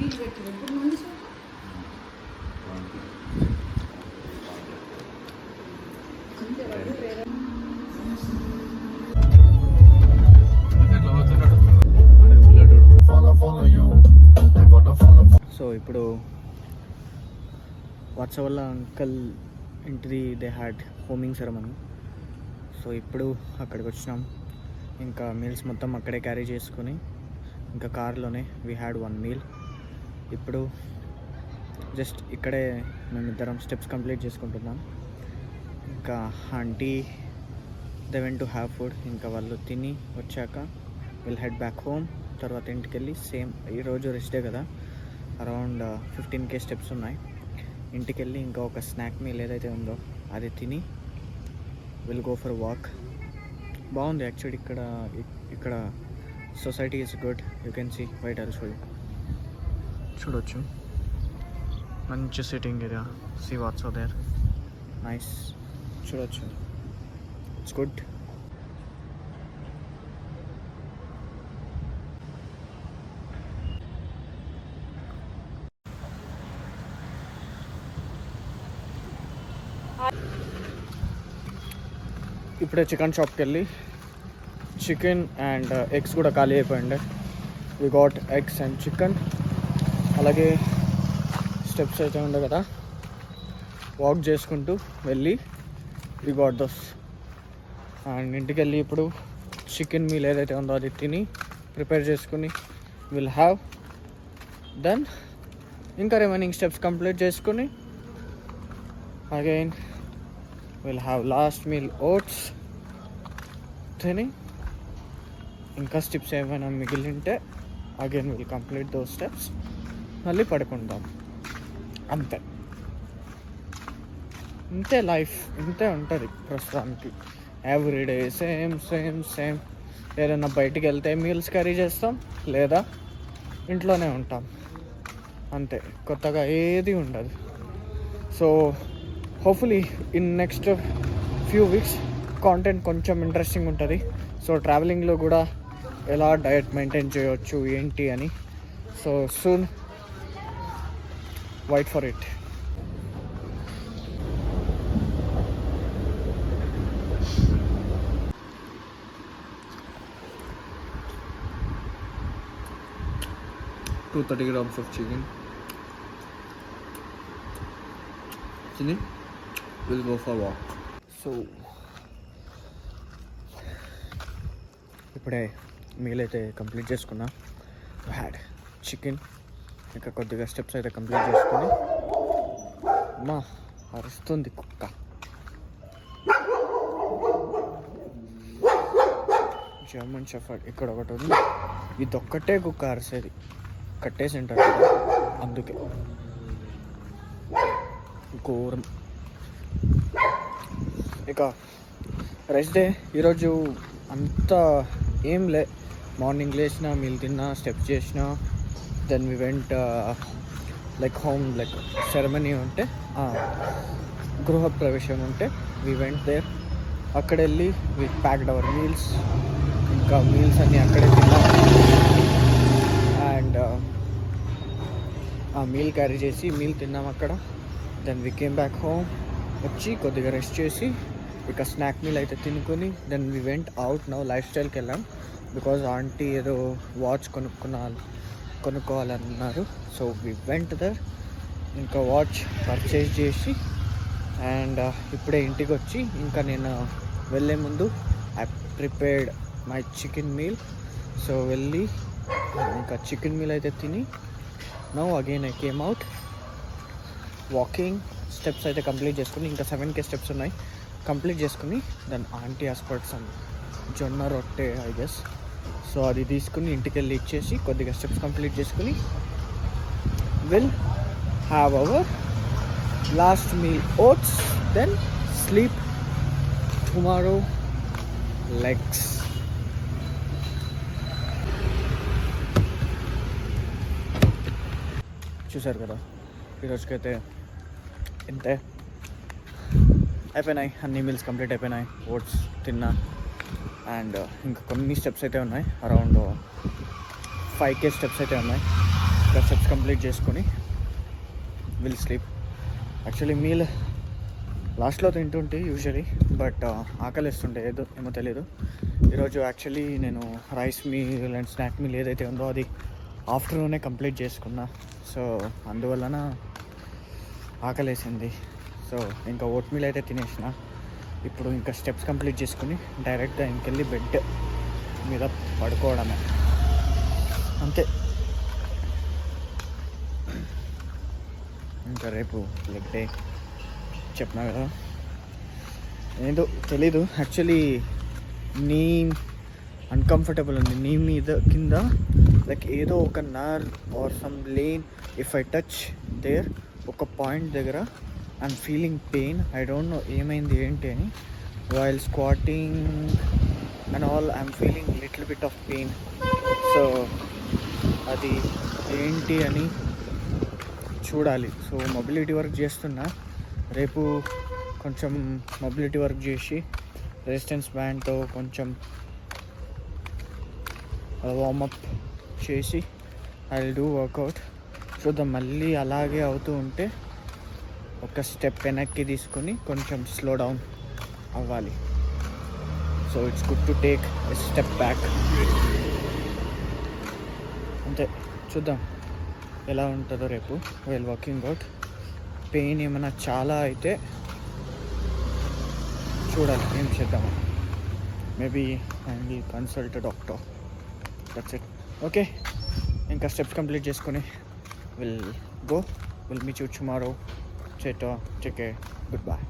So ఇప్పుడు వాట్సాప్లో uncle ఇంటిది they had homing ceremony. So ఇప్పుడు అక్కడికి వచ్చినాం. ఇంకా మీల్స్ మొత్తం అక్కడే క్యారీ చేసుకుని ఇంకా కార్లోనే వీ హ్యాడ్ 1 మీల్. ఇప్పుడు జస్ట్ ఇక్కడే మేమిద్దరం స్టెప్స్ కంప్లీట్ చేసుకుంటున్నాం. ఇంకా aunty they went to have food. ఇంకా వాళ్ళు తిని వచ్చాక విల్ హెడ్ బ్యాక్ హోమ్. తర్వాత ఇంటికి వెళ్ళి సేమ్ ఈరోజు రెస్ట్ డే కదా, అరౌండ్ 15K స్టెప్స్ ఉన్నాయి. ఇంటికి వెళ్ళి ఇంకా ఒక స్నాక్ మీల్ ఏదైతే ఉందో అది తిని విల్ గో ఫర్ వాక్. బాగుంది యాక్చువల్లీ ఇక్కడ society is good. You can see white also చూడొచ్చు. మంచి sitting area. See what's are there, nice. చూడొచ్చు, ఇట్స్ గుడ్. ఇప్పుడే చికెన్ షాప్కి వెళ్ళి చికెన్ అండ్ ఎగ్స్ కూడా ఖాళీ అయిపోయింది. We got eggs and chicken. అలాగే స్టెప్స్ అయితే ఉండే కదా, వాక్ చేసుకుంటూ వెళ్ళి వి గాట్ దోస్. అండ్ ఇంటికి వెళ్ళి ఇప్పుడు చికెన్ మీల్ ఏదైతే ఉందో అది తిని ప్రిపేర్ చేసుకుని విల్ హ్యావ్. దెన్ ఇంకా రిమైనింగ్ స్టెప్స్ కంప్లీట్ చేసుకుని again will have last meal oats తిని ఇంకా స్టెప్స్ ఏమైనా మిగిలింటే again will complete those steps, మళ్ళీ పడుకుంటాం. ఇంతే లైఫ్, ఇంతే ఉంటుంది ప్రస్తుతానికి. Everyday same same same. ఏదైనా బయటికి వెళ్తే మీల్స్ క్యారీ చేస్తాం, లేదా ఇంట్లోనే ఉంటాం, అంతే. కొత్తగా ఏది ఉండదు. So hopefully in next few weeks content కొంచెం ఇంట్రెస్టింగ్ ఉంటుంది. సో ట్రావెలింగ్లో కూడా ఎలా డయట్ మెయింటైన్ చేయవచ్చు ఏంటి అని. So soon wait for it. Two 30 grams of chicken. Chini, we'll go for a walk. So ఇప్పుడే మీల్ అయితే కంప్లీట్ చేసుకున్నా. Had chicken. ఇంకా కొద్దిగా స్టెప్స్ అయితే కంప్లీట్ చేసుకుని అమ్మా అరుస్తుంది కుక్క. జర్మన్ షెఫర్డ్ ఇక్కడ ఒకటి ఉంది. ఇదొక్కటే కుక్క అరిసేది, కట్టేసి ఉంటారు కదా అందుకే. ఘోరం. ఇక రెస్ట్ డే ఈరోజు అంతా ఏం లే. మార్నింగ్ లేచిన, మీల్ తిన్నా, స్టెప్స్ చేసిన, then we went like home, like ceremony ఉంటే గృహప్రవేశం ఉంటే వి వెంట్ దేర్. అక్కడ వెళ్ళి వి ప్యాక్డ్ అవర్ మీల్స్. ఇంకా మీల్స్ అన్నీ అక్కడే తిన్నాం. అండ్ ఆ మీల్ క్యారీ చేసి మీల్ తిన్నాం అక్కడ. Then we came back home. వచ్చి కొద్దిగా రెస్ట్ చేసి ఇక స్నాక్ మీల్ అయితే తినుకొని then we went out. Now లైఫ్ స్టైల్కి వెళ్ళాం. బికాజ్ ఆంటీ ఏదో వాచ్ కొనుక్కోవాలన్నారు. So we went there. ఇంకా వాచ్ పర్చేజ్ చేసి అండ్ ఇప్పుడే ఇంటికి వచ్చి ఇంకా నేను వెళ్ళే ముందు I prepared my chicken meal. So వెళ్ళి ఇంకా చికెన్ మీల్ అయితే తిని now again I came out walking. Steps అయితే కంప్లీట్ చేసుకుని ఇంకా 7K స్టెప్స్ ఉన్నాయి, కంప్లీట్ చేసుకుని దెన్ ఆంటీ హాస్పిటల్ సమ్ జొన్న రొట్టె ఐ గెస్. సో అది తీసుకుని ఇంటికి వెళ్ళి ఇచ్చేసి కొద్దిగా స్టెప్స్ కంప్లీట్ చేసుకుని will have our last meal oats. Then sleep. Tomorrow legs. చూసారు కదా, ఈరోజుకైతే ఇంతే. అయిపోయినాయి అన్ని మీల్స్ కంప్లీట్ అయిపోయినాయి. ఓట్స్ తిన్నా అండ్ ఇంకా కొన్ని స్టెప్స్ అయితే ఉన్నాయి, అరౌండ్ 5K స్టెప్స్ అయితే ఉన్నాయి. ఇంకా స్టెప్స్ కంప్లీట్ చేసుకొని విల్ స్లీప్. యాక్చువల్లీ మీల్ లాస్ట్లో తింటుంటే యూజువలీ, బట్ ఆకలిస్తుంటే ఏమో తెలీదు. ఈరోజు యాక్చువల్లీ నేను rice meal and snack meal ఏదైతే ఉందో అది ఆఫ్టర్నూనే కంప్లీట్ చేసుకున్నా. సో అందువలన ఆకలేసింది. సో ఇంకా ఓట్ మీల్ అయితే తినేసిన. ఇప్పుడు ఇంకా స్టెప్స్ కంప్లీట్ చేసుకుని డైరెక్ట్గా ఇంకెళ్ళి బెడ్ మీద పడుకోవడమే, అంతే. ఇంకా రేపు లెగ్ డే చెప్పినా కదా, ఏదో తెలీదు. యాక్చువల్లీ నీ అన్కంఫర్టబుల్ ఉంది, నీ మీద కింద లైక్ ఏదో ఒక nerve or some lane, if I touch there ఒక పాయింట్ దగ్గర I'm feeling pain. I don't know ఏమైంది ఏంటి అని. While squatting and all I'm feeling little bit of pain. So అది ఏంటి అని చూడాలి. సో మొబిలిటీ వర్క్ చేస్తున్నా. రేపు కొంచెం మొబిలిటీ వర్క్ చేసి రెసిస్టెన్స్ బ్యాండ్తో కొంచెం వార్మప్ చేసి ఐ విల్ డూ వర్కౌట్. చూద్దాం, మళ్ళీ అలాగే అవుతూ ఉంటే ఒక స్టెప్ వెనక్కి తీసుకొని కొంచెం స్లో డౌన్ అవ్వాలి. So it's good to take a step back, అంతే. చూద్దాం ఎలా ఉంటుందో రేపు వైల్ వర్కింగ్ అవుట్. పెయిన్ ఏమైనా చాలా అయితే చూడాలి ఏం చేద్దాము. Maybe I will consult doctor. That's it. Okay, ఇంకా స్టెప్స్ కంప్లీట్ చేసుకొని will meet you tomorrow. Take care. Goodbye.